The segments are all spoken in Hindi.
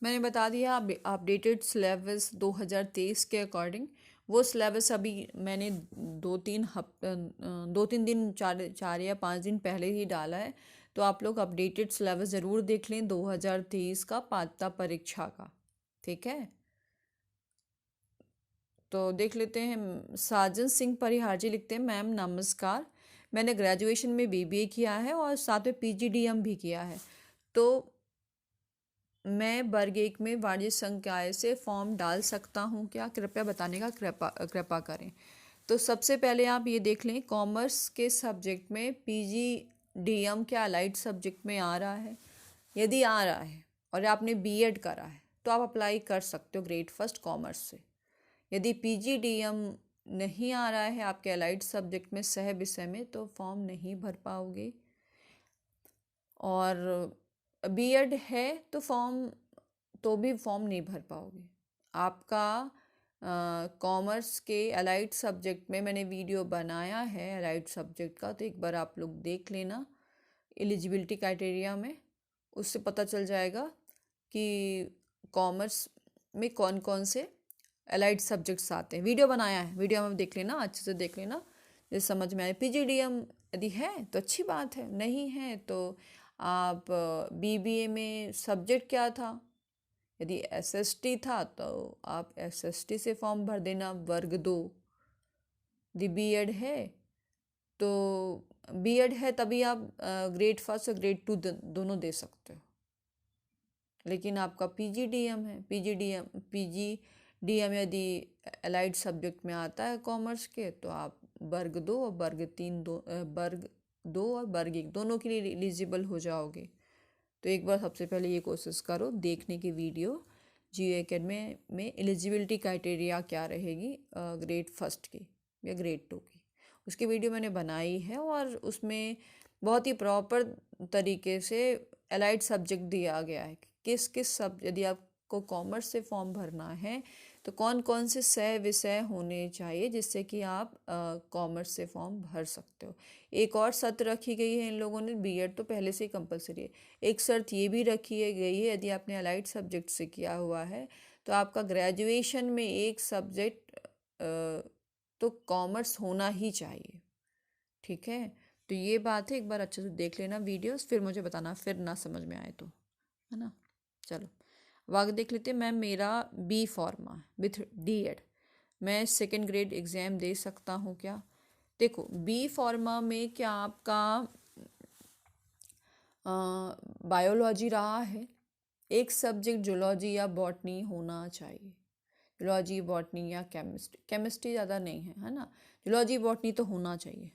मैंने बता दिया अपडेटेड सिलेबस 2023 के अकॉर्डिंग। वो सिलेबस अभी मैंने 2-3 दिन, 4 या 5 दिन पहले ही डाला है। तो आप लोग अपडेटेड सिलेबस ज़रूर देख लें 2023 का पात्रता परीक्षा का। ठीक है, तो देख लेते हैं। साजन सिंह परिहार जी लिखते हैं, मैम नमस्कार, मैंने ग्रेजुएशन में बीबीए किया है और साथ में पीजीडीएम भी किया है। तो मैं वर्ग 1 में वाणिज्य संकाय से फॉर्म डाल सकता हूँ क्या? कृपया बताने का कृपा करें। तो सबसे पहले आप ये देख लें, कॉमर्स के सब्जेक्ट में पीजीडीएम क्या अलाइड सब्जेक्ट में आ रहा है? यदि आ रहा है और आपने बीएड करा है तो आप अप्लाई कर सकते हो ग्रेड फर्स्ट कॉमर्स से। यदि पीजीडीएम नहीं आ रहा है आपके अलाइड सब्जेक्ट में सह विषय में, तो फॉर्म नहीं भर पाओगे। और बीएड है तो भी फॉर्म नहीं भर पाओगे। आपका कॉमर्स के अलाइड सब्जेक्ट में मैंने वीडियो बनाया है अलाइड सब्जेक्ट का, तो एक बार आप लोग देख लेना एलिजिबिलिटी क्राइटेरिया में। उससे पता चल जाएगा कि कॉमर्स में कौन कौन से अलाइड सब्जेक्ट्स आते हैं। वीडियो बनाया है, वीडियो में देख लेना, अच्छे से देख लेना, जैसे समझ में आए। पीजीडीएम यदि है तो अच्छी बात है, नहीं है तो आप बीबीए में सब्जेक्ट क्या था? यदि एसएसटी था तो आप एसएसटी से फॉर्म भर देना वर्ग 2। यदि बीएड है तो बीएड है तभी आप ग्रेड फर्स्ट और ग्रेड 2 दोनों दे सकते हो। लेकिन आपका पीजीडीएम है, पीजीडीएम यदि अलाइड सब्जेक्ट में आता है कॉमर्स के, तो आप वर्ग 2 और वर्ग 1 दोनों के लिए एलिजिबल हो जाओगे। तो एक बार सबसे पहले ये कोशिश करो देखने की वीडियो जियो एकेडमी में एलिजिबिलिटी क्राइटेरिया क्या रहेगी ग्रेड फर्स्ट की या ग्रेड 2 की। उसकी वीडियो मैंने बनाई है और उसमें बहुत ही प्रॉपर तरीके से अलाइड सब्जेक्ट दिया गया है कि किस किस सब, यदि आपको कॉमर्स से फॉर्म भरना है तो कौन कौन से सह विषय होने चाहिए जिससे कि आप कॉमर्स से फॉर्म भर सकते हो। एक और शर्त रखी गई है इन लोगों ने, बीएड तो पहले से ही कंपलसरी है। एक शर्त ये भी रखी गई है, यदि आपने अलाइड सब्जेक्ट से किया हुआ है तो आपका ग्रेजुएशन में एक सब्जेक्ट तो कॉमर्स होना ही चाहिए। ठीक है, तो ये बात है, एक बार अच्छे से देख लेना वीडियोस, फिर मुझे बताना फिर ना समझ में आए तो, है ना। चलो अब आगे देख लेते हैं। मैम मेरा बी फॉर्मा विथ डीएड, मैं सेकेंड ग्रेड एग्ज़ाम दे सकता हूँ क्या? देखो बी फॉर्मा में क्या आपका बायोलॉजी रहा है? एक सब्जेक्ट जूलॉजी या बॉटनी होना चाहिए। जूलॉजी बॉटनी या केमिस्ट्री ज़्यादा नहीं है ना। जूलॉजी बॉटनी तो होना चाहिए।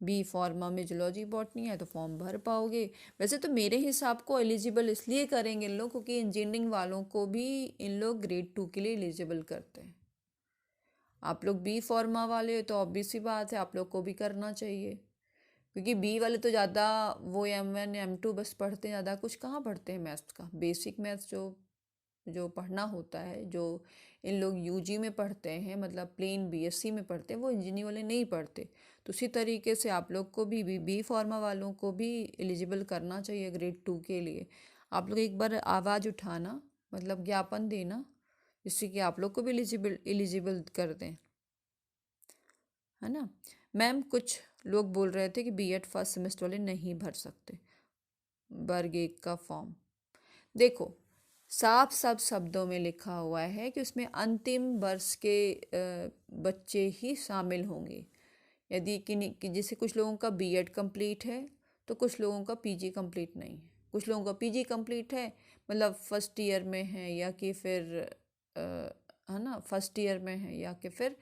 बी फॉर्मा में जूलॉजी बॉटनी है तो फॉर्म भर पाओगे। वैसे तो मेरे हिसाब को एलिजिबल इसलिए करेंगे इन लोग क्योंकि इंजीनियरिंग वालों को भी इन लोग ग्रेड 2 के लिए एलिजिबल करते हैं। आप लोग बी फॉर्मा वाले हो तो ऑब्वियस सी बात है आप लोग को भी करना चाहिए, क्योंकि बी वाले तो ज़्यादा वो M1 M2 बस पढ़ते हैं, ज़्यादा कुछ कहाँ पढ़ते हैं मैथ्स का। बेसिक मैथ्स जो जो पढ़ना होता है, जो इन लोग यूजी में पढ़ते हैं, मतलब प्लेन बीएससी में पढ़ते हैं, वो इंजीनियरिंग वाले नहीं पढ़ते। तो उसी तरीके से आप लोग को भी बी फार्मा वालों को भी एलिजिबल करना चाहिए ग्रेड 2 के लिए। आप लोग एक बार आवाज़ उठाना, मतलब ज्ञापन देना, जिससे कि आप लोग को भी एलिजिबल कर दें, है ना। मैम कुछ लोग बोल रहे थे कि बीएड फर्स्ट सेमेस्टर वाले नहीं भर सकते वर्ग 1 का फॉर्म। देखो साफ साफ शब्दों में लिखा हुआ है कि उसमें अंतिम वर्ष के बच्चे ही शामिल होंगे। यदि कि जैसे कुछ लोगों का बीएड कंप्लीट है तो कुछ लोगों का पीजी कंप्लीट नहीं है, कुछ लोगों का पीजी कंप्लीट है मतलब फर्स्ट ईयर में है, या कि फिर है ना फर्स्ट ईयर में है, या कि फिर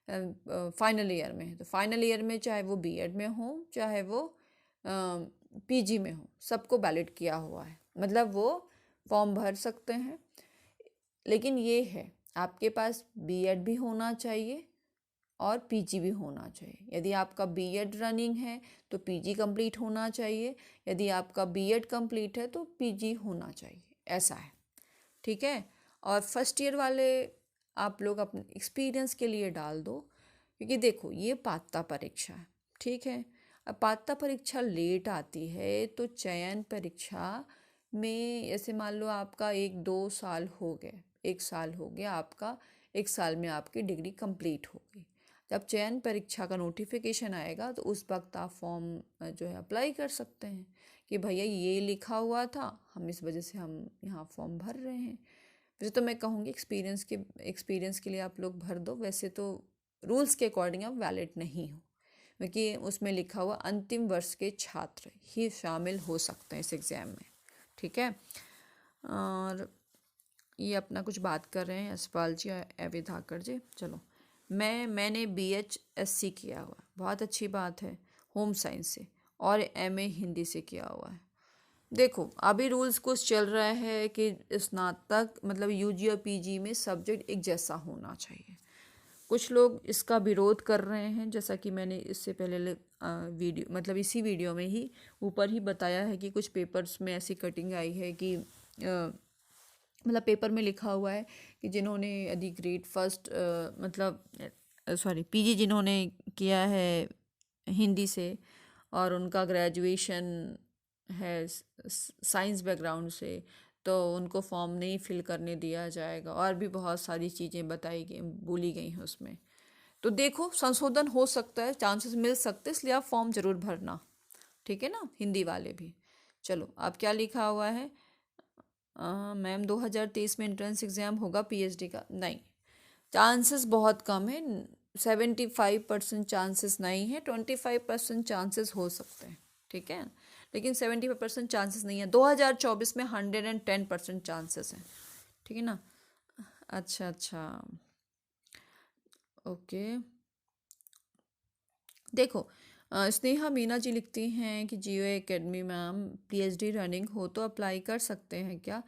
फाइनल ईयर में है। तो फाइनल ईयर में चाहे वो बीएड में हो चाहे वो पीजी में हो, सबको वैलिड किया हुआ है, मतलब वो फॉर्म भर सकते हैं। लेकिन ये है आपके पास बीएड भी होना चाहिए और पीजी भी होना चाहिए। यदि आपका बीएड रनिंग है तो पीजी कंप्लीट होना चाहिए, यदि आपका बीएड कंप्लीट है तो पीजी होना चाहिए, ऐसा है। ठीक है, और फर्स्ट ईयर वाले आप लोग अपने एक्सपीरियंस के लिए डाल दो, क्योंकि देखो ये पात्रता परीक्षा है। ठीक है, अब पात्रता परीक्षा लेट आती है तो चयन परीक्षा में ऐसे मान लो आपका 1-2 साल हो गए, 1 साल हो गया आपका, 1 साल में आपकी डिग्री कंप्लीट हो गई। जब चयन परीक्षा का नोटिफिकेशन आएगा तो उस वक्त आप फॉर्म जो है अप्लाई कर सकते हैं कि भैया ये लिखा हुआ था, हम इस वजह से हम यहाँ फॉर्म भर रहे हैं। वैसे तो मैं कहूँगी एक्सपीरियंस के लिए आप लोग भर दो, वैसे तो रूल्स के अकॉर्डिंग आप वैलिड नहीं हो, क्योंकि उसमें लिखा हुआ अंतिम वर्ष के छात्र ही शामिल हो सकते हैं इस एग्ज़ाम में। ठीक है। और ये अपना कुछ बात कर रहे हैं यशपाल जी एवि धाकर जी। चलो, मैंने BHSC किया हुआ, बहुत अच्छी बात है, होम साइंस से, और MA हिंदी से किया हुआ है। देखो अभी रूल्स कुछ चल रहा है कि स्नातक मतलब UG और PG में सब्जेक्ट एक जैसा होना चाहिए। कुछ लोग इसका विरोध कर रहे हैं, जैसा कि मैंने इससे पहले वीडियो मतलब इसी वीडियो में ही ऊपर ही बताया है कि कुछ पेपर्स में ऐसी कटिंग आई है कि मतलब पेपर में लिखा हुआ है कि जिन्होंने यदि ग्रेड फर्स्ट मतलब PG जिन्होंने किया है हिंदी से और उनका ग्रेजुएशन है साइंस बैकग्राउंड से, तो उनको फॉर्म नहीं फिल करने दिया जाएगा, और भी बहुत सारी चीज़ें बताई गई बोली गई हैं उसमें। तो देखो संशोधन हो सकता है, चांसेस मिल सकते हैं, इसलिए आप फॉर्म ज़रूर भरना। ठीक है ना, हिंदी वाले भी। चलो अब क्या लिखा हुआ है, मैम 2023 में एंट्रेंस एग्ज़ाम होगा PhD का? नहीं, चांसेस बहुत कम है। 75% चांसेस नहीं है, 25% चांसेस हो सकते हैं। ठीक है, लेकिन 75% चांसेस नहीं है। 2024 में 110% चांसेस हैं। ठीक है ना। अच्छा अच्छा, ओके। देखो स्नेहा मीना जी लिखती हैं कि जियो एकेडमी मैम PhD रनिंग हो तो अप्लाई कर सकते हैं क्या?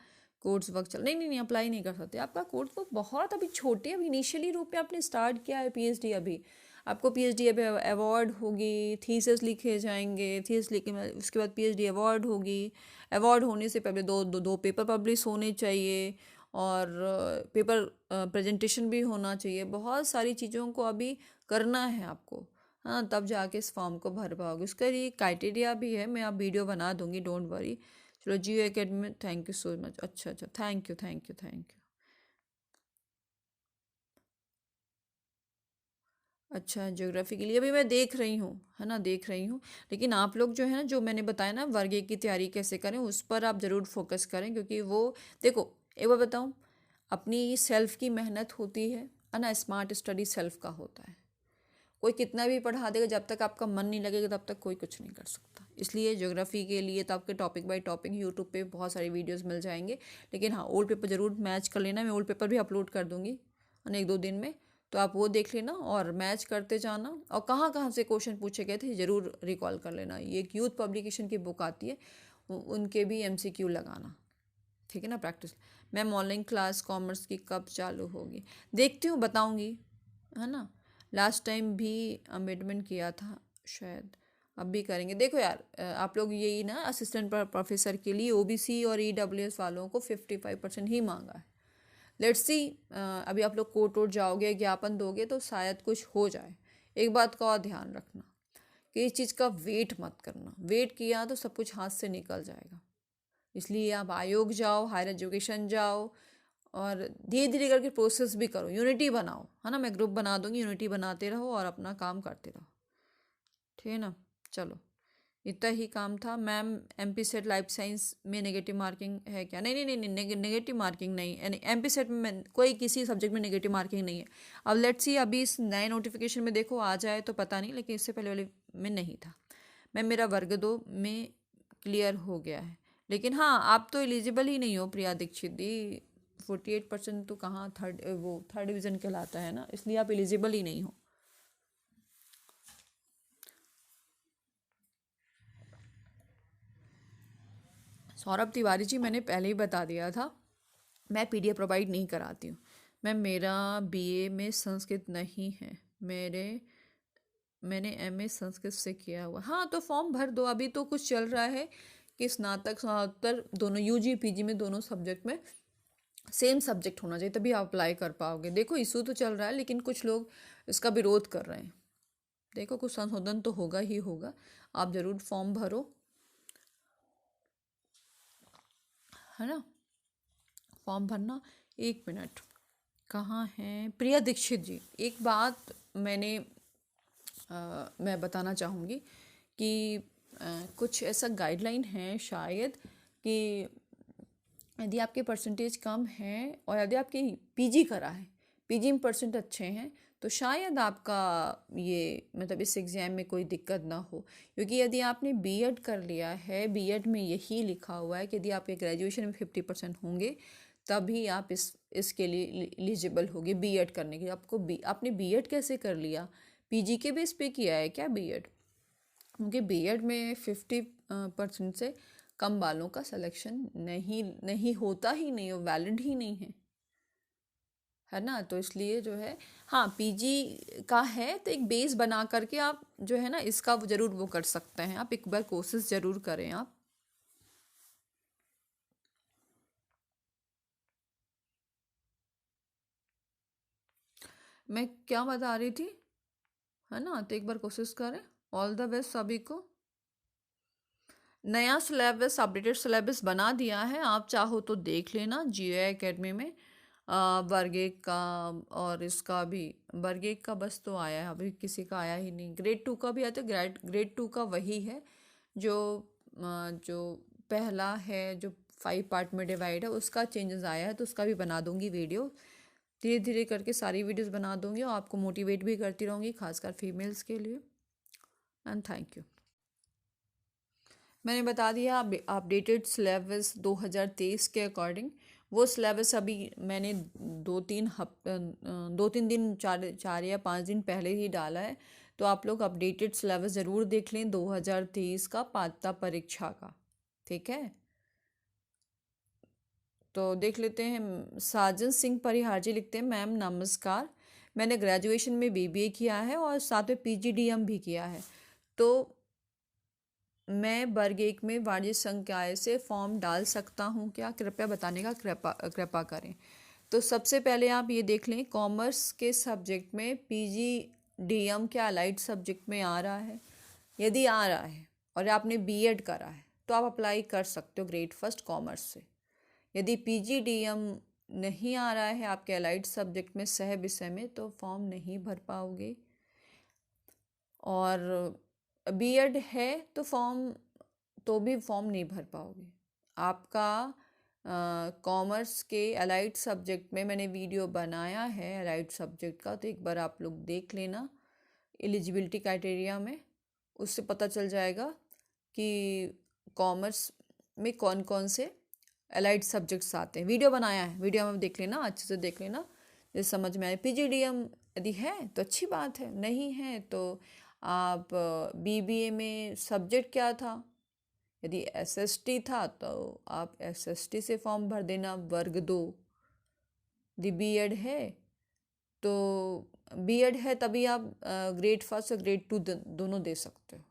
कोर्स वक्त चल नहीं नहीं नहीं, अप्लाई नहीं कर सकते। आपका कोर्स तो बहुत अभी छोटे, अभी इनिशियली रूप में आपने स्टार्ट किया है PhD। अभी आपको PhD अभी अवार्ड होगी, थीसिस लिखे जाएंगे, थीसिस लिखे उसके बाद PhD अवार्ड होगी। अवार्ड होने से पहले दो पेपर पब्लिश होने चाहिए, और पेपर प्रेजेंटेशन भी होना चाहिए। बहुत सारी चीज़ों को अभी करना है आपको, हाँ, तब जाके इस फॉर्म को भर पाओगे। उसका ये क्राइटेरिया भी है, मैं आप वीडियो बना दूंगी, डोंट वरी। चलो Jio academy, thank you so much. अच्छा अच्छा, thank you thank you thank you. अच्छा, ज्योग्राफी के लिए अभी मैं देख रही हूँ, है ना, देख रही हूँ। लेकिन आप लोग जो है ना, जो मैंने बताया ना वर्ग एक की तैयारी कैसे करें, उस पर आप ज़रूर फोकस करें, क्योंकि वो देखो एक बार बताऊँ, अपनी सेल्फ की मेहनत होती है ना। स्मार्ट स्टडी सेल्फ का होता है। कोई कितना भी पढ़ा देगा, जब तक आपका मन नहीं लगेगा तब तक कोई कुछ नहीं कर सकता। इसलिए ज्योग्राफी के लिए तो आपके टॉपिक बाय टॉपिक यूट्यूब पे बहुत सारे वीडियोस मिल जाएंगे। लेकिन हाँ, ओल्ड पेपर ज़रूर मैच कर लेना, मैं ओल्ड पेपर भी अपलोड कर दूंगी 1-2 दिन में, तो आप वो देख लेना और मैच करते जाना। और कहाँ कहाँ से क्वेश्चन पूछे गए थे ज़रूर रिकॉल कर लेना। ये एक यूथ पब्लिकेशन की बुक आती है, उनके भी MCQ लगाना। ठीक है ना, practice. Ma'am online class commerce की कब चालू होगी? देखती हूँ, बताऊँगी, है ना। लास्ट टाइम भी अमेंडमेंट किया था शायद, अब भी करेंगे। देखो यार आप लोग यही ना, असिस्टेंट प्रोफेसर के लिए OBC और EWS वालों को 55% ही मांगा है। लेट्स सी, अभी आप लोग कोर्ट वोट जाओगे, ज्ञापन दोगे तो शायद कुछ हो जाए। एक बात का और ध्यान रखना कि इस चीज़ का वेट मत करना, वेट किया तो सब कुछ हाथ से निकल जाएगा। इसलिए आप आयोग जाओ, हायर एजुकेशन जाओ, और धीरे धीरे करके प्रोसेस भी करो, यूनिटी बनाओ, है ना। मैं ग्रुप बना दूंगी, यूनिटी बनाते रहो और अपना काम करते रहो। ठीक है ना। चलो, इतना ही काम था। Ma'am MP set life science में नेगेटिव मार्किंग है क्या? नहीं नहीं नहीं नहीं, नेगेटिव मार्किंग नहीं, यानी MP सेट में कोई किसी सब्जेक्ट में नेगेटिव मार्किंग नहीं है। अब लेट्स सी, अभी इस नए नोटिफिकेशन में देखो आ जाए तो पता नहीं, लेकिन इससे पहले वाले में नहीं था। मैम मेरा वर्ग 2 में क्लियर हो गया है, लेकिन हाँ आप तो एलिजिबल ही नहीं हो प्रिया दीक्षित दी। 48% तो कहाँ, थर्ड डिवीज़न कहलाता है ना, इसलिए आप एलिजिबल ही नहीं हो। सौरभ तिवारी जी, मैंने पहले ही बता दिया था, मैं PDF प्रोवाइड नहीं कराती हूँ। मैं मेरा BA में संस्कृत नहीं है, मैंने MA संस्कृत से किया हुआ। हाँ तो फॉर्म भर दो, अभी तो कुछ चल रहा है कि स्नातक स्नातक दोनों UG PG में दोनों सब्जेक्ट में सेम सब्जेक्ट होना चाहिए, तभी आप अप्लाई कर पाओगे। देखो इशू तो चल रहा है, लेकिन कुछ लोग इसका विरोध कर रहे हैं। देखो कुछ संशोधन तो होगा ही होगा, आप ज़रूर फॉर्म भरो। है ना। फॉर्म भरना, 1 मिनट, कहाँ हैं प्रिया दीक्षित जी। एक बात मैं बताना चाहूँगी कि कुछ ऐसा गाइडलाइन है शायद कि यदि आपके परसेंटेज कम हैं और यदि आपकी पीजी करा है, पीजी में परसेंट अच्छे हैं, तो शायद आपका ये मतलब इस एग्ज़ाम में कोई दिक्कत ना हो। क्योंकि यदि आपने बीएड कर लिया है, बीएड में यही लिखा हुआ है कि यदि आपके ग्रेजुएशन में 50% होंगे तभी आप इसके लिए एलिजिबल होगे बीएड करने के लिए। आपने बीएड कैसे कर लिया? पीजी के बेस पे किया है क्या बीएड? क्योंकि बीएड में 50% से कम वालों का सिलेक्शन नहीं होता ही नहीं, वो वैलिड ही नहीं है ना। तो इसलिए जो है, हाँ पीजी का है तो एक बेस बना करके आप जो है ना इसका ज़रूर वो कर सकते हैं। आप एक बार कोशिश ज़रूर करें आप। मैं क्या बता रही थी, है ना, तो एक बार कोशिश करें। ऑल द बेस्ट सभी को। नया सिलेबस, अपडेटेड सिलेबस बना दिया है, आप चाहो तो देख लेना जियो एकेडमी में। वर्ग 1 का और इसका भी, वर्ग 1 का बस तो आया है, अभी किसी का आया ही नहीं। ग्रेड 2 का भी आया, तो ग्रेड 2 का वही है जो जो पहला है, जो 5 पार्ट में डिवाइड है, उसका चेंजेस आया है, तो उसका भी बना दूंगी वीडियो। धीरे धीरे करके सारी वीडियोस बना दूंगी और आपको मोटिवेट भी करती रहूँगी, खासकर फीमेल्स के लिए। And thank you. मैंने बता दिया अपडेटेड सिलेबस 2023 के अकॉर्डिंग। वो सिलेबस अभी मैंने 2-3 दिन, 4 या 5 दिन पहले ही डाला है। तो आप लोग अपडेटेड सिलेबस ज़रूर देख लें 2023 का पात्रता परीक्षा का, ठीक है। तो देख लेते हैं। साजन सिंह परिहार जी लिखते हैं, मैम नमस्कार, मैंने ग्रेजुएशन में बीबीए किया है और साथ में पीजीडीएम भी किया है। तो मैं वर्ग 1 में वाणिज्य संकाय से फॉर्म डाल सकता हूँ क्या? कृपया बताने का कृपा करें। तो सबसे पहले आप ये देख लें, कॉमर्स के सब्जेक्ट में पीजीडीएम क्या अलाइड सब्जेक्ट में आ रहा है? यदि आ रहा है और आपने बीएड करा है तो आप अप्लाई कर सकते हो ग्रेड 1 कॉमर्स से। यदि पीजीडीएम नहीं आ रहा है आपके अलाइड सब्जेक्ट में, सह विषय में, तो फॉर्म नहीं भर पाओगे। और बीएड है तो भी फॉर्म नहीं भर पाओगे। आपका कॉमर्स के अलाइड सब्जेक्ट में मैंने वीडियो बनाया है अलाइड सब्जेक्ट का, तो एक बार आप लोग देख लेना एलिजिबिलिटी क्राइटेरिया में, उससे पता चल जाएगा कि कॉमर्स में कौन कौन से अलाइड सब्जेक्ट्स आते हैं। वीडियो बनाया है, वीडियो में देख लेना, अच्छे से देख लेना, जैसे समझ में आए। पीजीडीएम यदि है तो अच्छी बात है, नहीं है तो आप बीबीए में सब्जेक्ट क्या था? यदि एसएसटी था तो आप एसएसटी से फॉर्म भर देना, वर्ग 2। यदि बीएड है तो बीएड है तभी आप ग्रेड 1 और ग्रेड 2 दोनों दे सकते हो।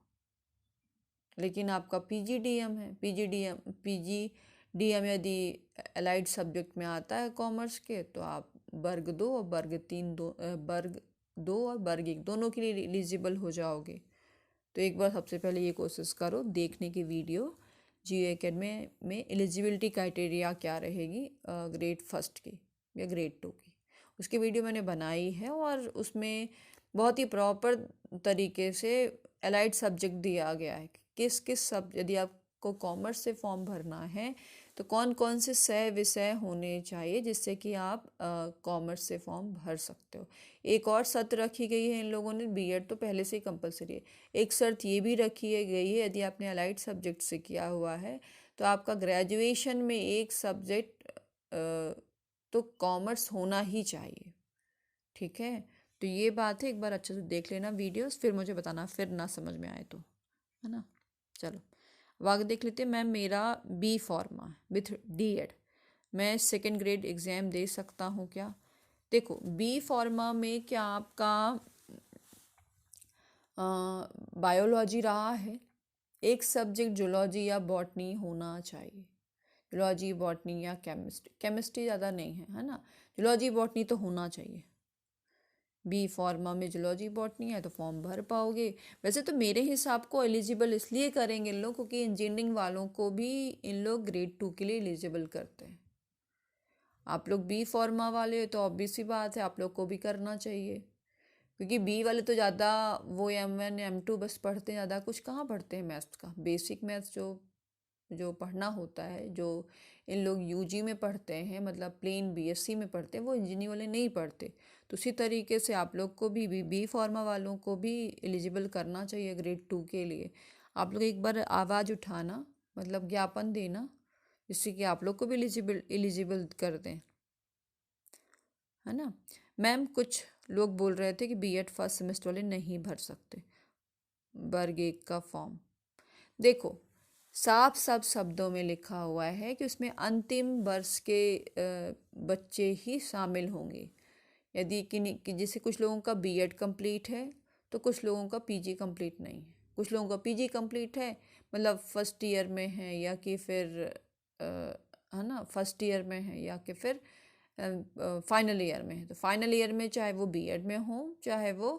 लेकिन आपका पीजीडीएम है, पीजीडीएम यदि अलाइड सब्जेक्ट में आता है कॉमर्स के, तो आप वर्ग 2 और वर्ग 3 वर्ग 2 और वर्ग 1 दोनों के लिए एलिजिबल हो जाओगे। तो एक बार सबसे पहले ये कोशिश करो देखने की वीडियो, जियो एकेडमी में एलिजिबिलिटी क्राइटेरिया क्या रहेगी ग्रेड 1 की या ग्रेड 2 की, उसकी वीडियो मैंने बनाई है। और उसमें बहुत ही प्रॉपर तरीके से अलाइड सब्जेक्ट दिया गया है, किस सब, यदि आपको कॉमर्स से फॉर्म भरना है तो कौन कौन से सह विषय होने चाहिए जिससे कि आप कॉमर्स से फॉर्म भर सकते हो। एक और शर्त रखी गई है इन लोगों ने, बीएड तो पहले से ही कंपलसरी है, एक शर्त ये भी रखी है गई है, यदि आपने अलाइड सब्जेक्ट से किया हुआ है तो आपका ग्रेजुएशन में एक सब्जेक्ट तो कॉमर्स होना ही चाहिए, ठीक है। तो ये बात है, एक बार अच्छे से देख लेना वीडियोस, फिर मुझे बताना फिर ना समझ में आए तो, है ना। चलो वाग देख लेते हैं। मैम मेरा बी फॉर्मा है विथ डीएड, मैं सेकेंड ग्रेड एग्ज़ाम दे सकता हूँ क्या? देखो बी फॉर्मा में क्या आपका बायोलॉजी रहा है, एक सब्जेक्ट जूलॉजी या बॉटनी होना चाहिए। जूलॉजी, बॉटनी या केमिस्ट्री, केमिस्ट्री ज़्यादा नहीं है, है ना। जूलॉजी बॉटनी तो होना चाहिए। बी फार्मा में जूलॉजी बॉटनी है तो फॉर्म भर पाओगे। वैसे तो मेरे हिसाब को एलिजिबल इसलिए करेंगे इन लोग क्योंकि इंजीनियरिंग वालों को भी इन लोग ग्रेड 2 के लिए एलिजिबल करते हैं। आप लोग बी फार्मा वाले हो तो ऑब्वियस सी बात है आप लोग को भी करना चाहिए, क्योंकि बी वाले तो ज़्यादा वो M1 M2 बस पढ़ते हैं, ज़्यादा कुछ कहाँ पढ़ते हैं मैथ्स का। बेसिक मैथ्स जो जो पढ़ना होता है, जो इन लोग यूजी में पढ़ते हैं, मतलब प्लेन बीएससी में पढ़ते हैं, वो इंजीनियरिंग वाले नहीं पढ़ते। तो उसी तरीके से आप लोग को भी बी फार्मा वालों को भी एलिजिबल करना चाहिए ग्रेड 2 के लिए। आप लोग एक बार आवाज़ उठाना, मतलब ज्ञापन देना, जिससे कि आप लोग को भी एलिजिबल कर दें, है ना। मैम कुछ लोग बोल रहे थे कि बीएड फर्स्ट सेमेस्टर वाले नहीं भर सकते वर्ग 1 का फॉर्म। देखो साफ साफ शब्दों में लिखा हुआ है कि उसमें अंतिम वर्ष के बच्चे ही शामिल होंगे। यदि कि जैसे कुछ लोगों का बीएड कंप्लीट है तो कुछ लोगों का पीजी कंप्लीट नहीं है, कुछ लोगों का पीजी कंप्लीट है मतलब फर्स्ट ईयर में है, या कि फिर है ना फर्स्ट ईयर में है, या कि फिर फाइनल ईयर में है। तो फाइनल ईयर में चाहे वो बीएड में हो चाहे वो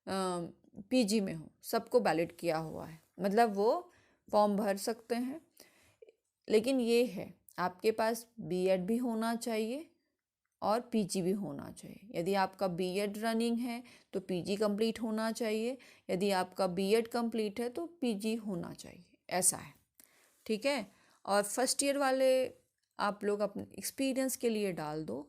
पीजी में हो, सबको वैलिड किया हुआ है, मतलब वो फॉर्म भर सकते हैं। लेकिन ये है आपके पास बीएड भी होना चाहिए और पीजी भी होना चाहिए। यदि आपका बीएड रनिंग है तो पीजी कंप्लीट होना चाहिए, यदि आपका बीएड कंप्लीट है तो पीजी होना चाहिए, ऐसा है, ठीक है। और फर्स्ट ईयर वाले आप लोग अपने एक्सपीरियंस के लिए डाल दो,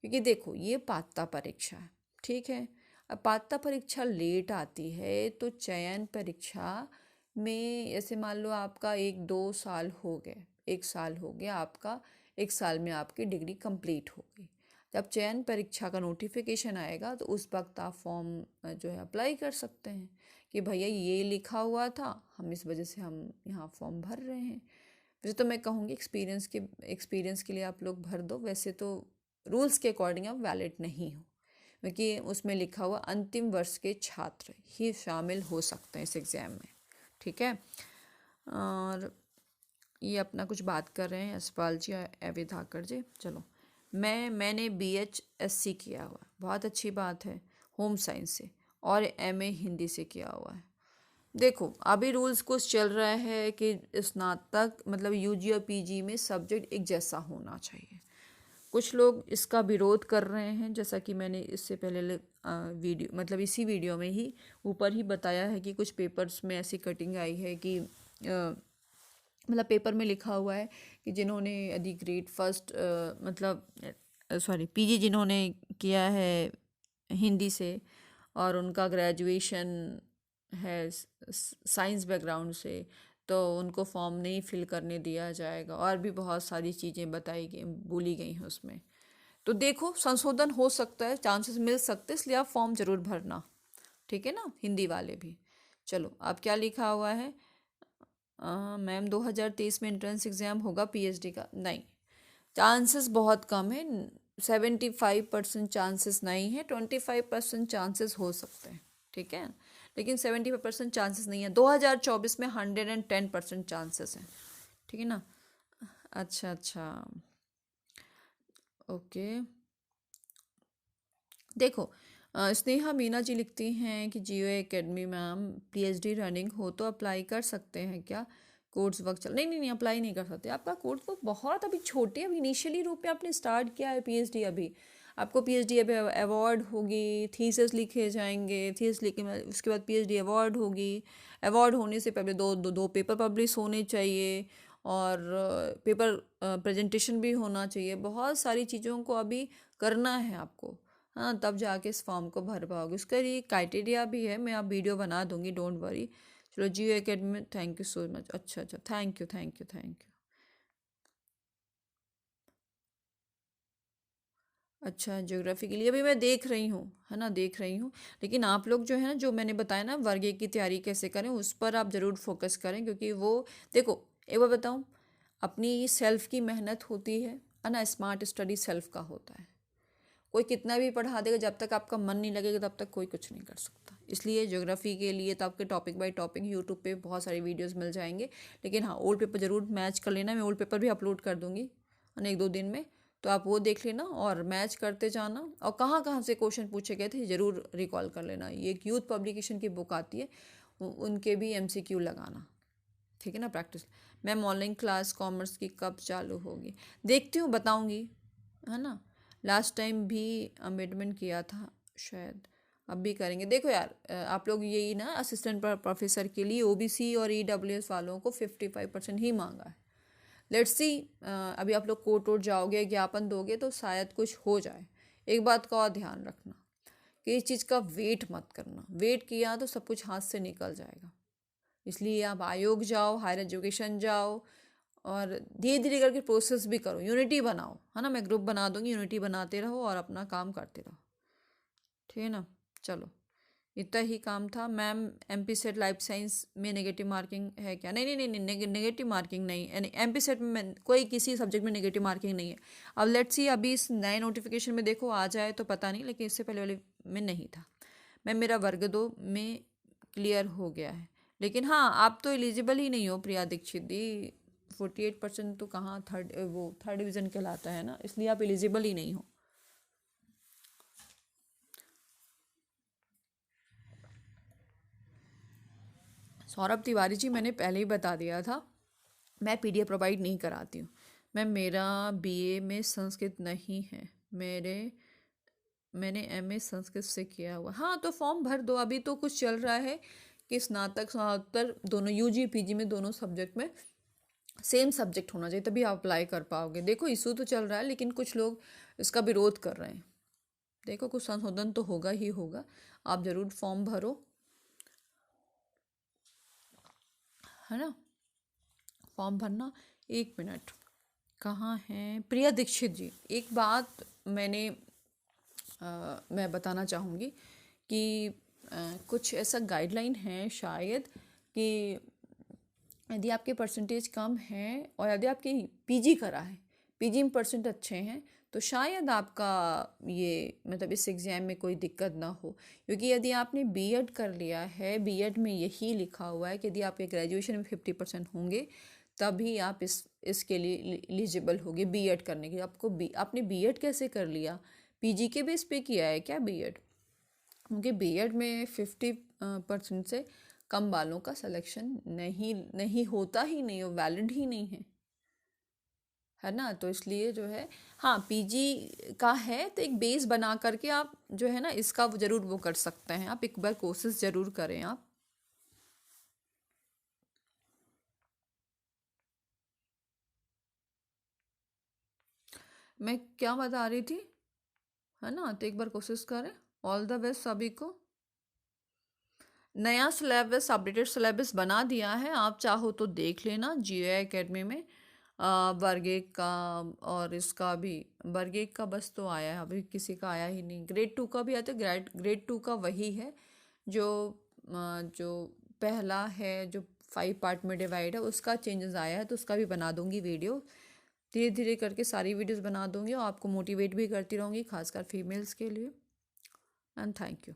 क्योंकि देखो ये पात्रता परीक्षा है, ठीक है। अब पात्रता परीक्षा लेट आती है तो चयन परीक्षा में जैसे मान लो आपका 1-2 साल हो गए, 1 साल हो गया आपका, 1 साल में आपकी डिग्री कंप्लीट हो गई। जब चयन परीक्षा का नोटिफिकेशन आएगा तो उस वक्त आप फॉर्म जो है अप्लाई कर सकते हैं कि भैया ये लिखा हुआ था, हम इस वजह से हम यहाँ फॉर्म भर रहे हैं। वैसे तो मैं कहूँगी एक्सपीरियंस के लिए आप लोग भर दो, वैसे तो रूल्स के अकॉर्डिंग आप वैलिड नहीं हो, क्योंकि उसमें लिखा हुआ अंतिम वर्ष के छात्र ही शामिल हो सकते हैं इस एग्ज़ाम में, ठीक है। और ये अपना कुछ बात कर रहे हैं यशपाल जी एवि धाकर जी। चलो मैंने BHSC किया हुआ है, बहुत अच्छी बात है, होम साइंस से, और MA हिंदी से किया हुआ है। देखो अभी रूल्स कुछ चल रहा है कि स्नातक मतलब यूजी और पीजी में सब्जेक्ट एक जैसा होना चाहिए। कुछ लोग इसका विरोध कर रहे हैं, जैसा कि मैंने इससे पहले वीडियो मतलब इसी वीडियो में ही ऊपर ही बताया है कि कुछ पेपर्स में ऐसी कटिंग आई है कि मतलब पेपर में लिखा हुआ है कि जिन्होंने यदि ग्रेड फर्स्ट मतलब पीजी जिन्होंने किया है हिंदी से और उनका ग्रेजुएशन है साइंस बैकग्राउंड से, तो उनको फॉर्म नहीं फिल करने दिया जाएगा, और भी बहुत सारी चीज़ें बताई गई बोली गई हैं उसमें। तो देखो संशोधन हो सकता है, चांसेस मिल सकते हैं, इसलिए आप फॉर्म ज़रूर भरना, ठीक है ना, हिंदी वाले भी। चलो अब क्या लिखा हुआ है मैम 2023 में एंट्रेंस एग्ज़ाम होगा पीएचडी का? नहीं, चांसेस बहुत कम है, 75% चांसेस नहीं है, 25% चांसेस हो सकते हैं, ठीक है, लेकिन 75% चांसेस नहीं है। 2024 में 110% चांसेस हैं, ठीक है ना। अच्छा अच्छा ओके। देखो स्नेहा मीना जी लिखती हैं कि जियो एकेडमी मैम पीएचडी रनिंग हो तो अप्लाई कर सकते हैं क्या? कोर्स वक्त चल नहीं नहीं नहीं अप्लाई नहीं कर सकते, आपका कोर्स तो बहुत अभी छोटे, अभी इनिशियली रूप में आपने स्टार्ट किया है पीएचडी। अभी आपको पीएचडी अभी अवार्ड होगी, थीसिस लिखे जाएंगे, थीसिस लिखे उसके बाद पीएचडी अवार्ड होगी, अवार्ड होने से पहले दो पेपर पब्लिश होने चाहिए, और पेपर प्रेजेंटेशन भी होना चाहिए, बहुत सारी चीज़ों को अभी करना है आपको, हाँ, तब जाके इस फॉर्म को भर पाओगे। उसका ये क्राइटेरिया भी है, मैं आप वीडियो बना दूंगी, डोंट वरी। चलो जियो एकेडमी में थैंक यू सो मच। अच्छा अच्छा thank you thank you thank you. अच्छा ज्योग्राफी के लिए अभी मैं देख रही हूँ, है ना, देख रही हूँ, लेकिन आप लोग जो है ना, जो मैंने बताया ना वर्ग एक की तैयारी कैसे करें, उस पर आप ज़रूर फोकस करें, क्योंकि वो देखो एक बार बताऊँ, अपनी सेल्फ की मेहनत होती है ना, स्मार्ट स्टडी सेल्फ का होता है। कोई कितना भी पढ़ा देगा, जब तक आपका मन नहीं लगेगा तब तक कोई कुछ नहीं कर सकता। इसलिए ज्योग्राफी के लिए तो आपके टॉपिक बाय टॉपिक यूट्यूब पे बहुत सारे वीडियोस मिल जाएंगे, लेकिन हाँ ओल्ड पेपर ज़रूर मैच कर लेना, मैं ओल्ड पेपर भी अपलोड कर दूंगी 1-2 दिन में, तो आप वो देख लेना और मैच करते जाना, और कहाँ कहाँ से क्वेश्चन पूछे गए थे ज़रूर रिकॉल कर लेना। ये एक यूथ पब्लिकेशन की बुक आती है, उनके भी MCQ लगाना, ठीक है ना। Practice. Ma'am online class commerce की कब चालू होगी? देखती हूँ, बताऊँगी, है ना। लास्ट टाइम भी अमेंडमेंट किया था शायद, अब भी करेंगे। देखो यार, आप लोग यही ना, असिस्टेंट प्रोफेसर के लिए OBC और EWS वालों को 55% ही मांगा है। लेट्स सी, अभी आप लोग कोर्ट जाओगे, ज्ञापन दोगे तो शायद कुछ हो जाए। एक बात का और ध्यान रखना कि इस चीज़ का वेट मत करना, वेट किया तो सब कुछ हाथ से निकल जाएगा। इसलिए आप आयोग जाओ, हायर एजुकेशन जाओ, और धीरे धीरे करके प्रोसेस भी करो, यूनिटी बनाओ, है ना। मैं ग्रुप बना दूंगी, यूनिटी बनाते रहो और अपना काम करते रहो, ठीक है ना। चलो, इतना ही काम था। Ma'am MP set life science में नेगेटिव मार्किंग है क्या? नहीं नहीं नहीं नहीं, नेगेटिव मार्किंग नहीं है। MP सेट में कोई किसी सब्जेक्ट में नेगेटिव मार्किंग नहीं है। अब लेट्स सी, अभी इस नए नोटिफिकेशन में देखो आ जाए तो पता नहीं, लेकिन इससे पहले वाले में नहीं था। मैम मेरा वर्ग 2 में क्लियर हो गया है, लेकिन हाँ, आप तो एलिजिबल ही नहीं हो प्रिया दीक्षित दी। 48% तो कहाँ, थर्ड डिवीज़न कहलाता है ना, इसलिए आप एलिजिबल ही नहीं हो। सौरभ तिवारी जी, मैंने पहले ही बता दिया था, मैं PDF प्रोवाइड नहीं कराती हूँ। मैम मेरा BA में संस्कृत नहीं है, मैंने MA संस्कृत से किया हुआ। हाँ, तो फॉर्म भर दो। अभी तो कुछ चल रहा है कि स्नातक स्नातक दोनों, UG PG में दोनों सब्जेक्ट में सेम सब्जेक्ट होना चाहिए, तभी आप अप्लाई कर पाओगे। देखो इशू तो चल रहा है, लेकिन कुछ लोग इसका विरोध कर रहे हैं। देखो कुछ संशोधन तो होगा ही होगा, आप ज़रूर फॉर्म भरो, है ना। फॉर्म भरना। एक मिनट, कहाँ हैं प्रिया दीक्षित जी? एक बात मैं बताना चाहूँगी कि कुछ ऐसा गाइडलाइन है शायद कि यदि आपके परसेंटेज कम है और यदि आपकी PG करा है, PG में परसेंट अच्छे हैं, तो शायद आपका ये मतलब इस एग्ज़ाम में कोई दिक्कत ना हो। क्योंकि यदि आपने B.Ed कर लिया है, B.Ed में यही लिखा हुआ है कि यदि आपके ग्रेजुएशन में 50% होंगे तभी आप इसके लिए एलिजिबल होगे B.Ed करने के लिए। आपने B.Ed कैसे कर लिया? PG के बेस पे किया है क्या B.Ed? क्योंकि B.Ed में 50% से कम वालों का सिलेक्शन नहीं होता ही नहीं, वो वैलिड ही नहीं है ना। तो इसलिए जो है, हाँ, PG का है तो एक बेस बना करके आप जो है ना इसका ज़रूर वो कर सकते हैं। आप एक बार कोशिश ज़रूर करें आप। मैं क्या बता रही थी, है ना, तो एक बार कोशिश करें। ऑल द बेस्ट सभी को। नया सिलेबस, अपडेटेड सिलेबस बना दिया है, आप चाहो तो देख लेना GI एकेडमी में। वर्ग 1 का और इसका भी, वर्ग 1 का बस तो आया है, अभी किसी का आया ही नहीं। ग्रेड 2 का भी आया, तो ग्रेड 2 का वही है जो जो पहला है, जो 5 पार्ट में डिवाइड है, उसका चेंजेस आया है, तो उसका भी बना दूंगी वीडियो। धीरे धीरे करके सारी वीडियोस बना दूंगी और आपको मोटिवेट भी करती रहूँगी, खासकर फीमेल्स के लिए। And thank you.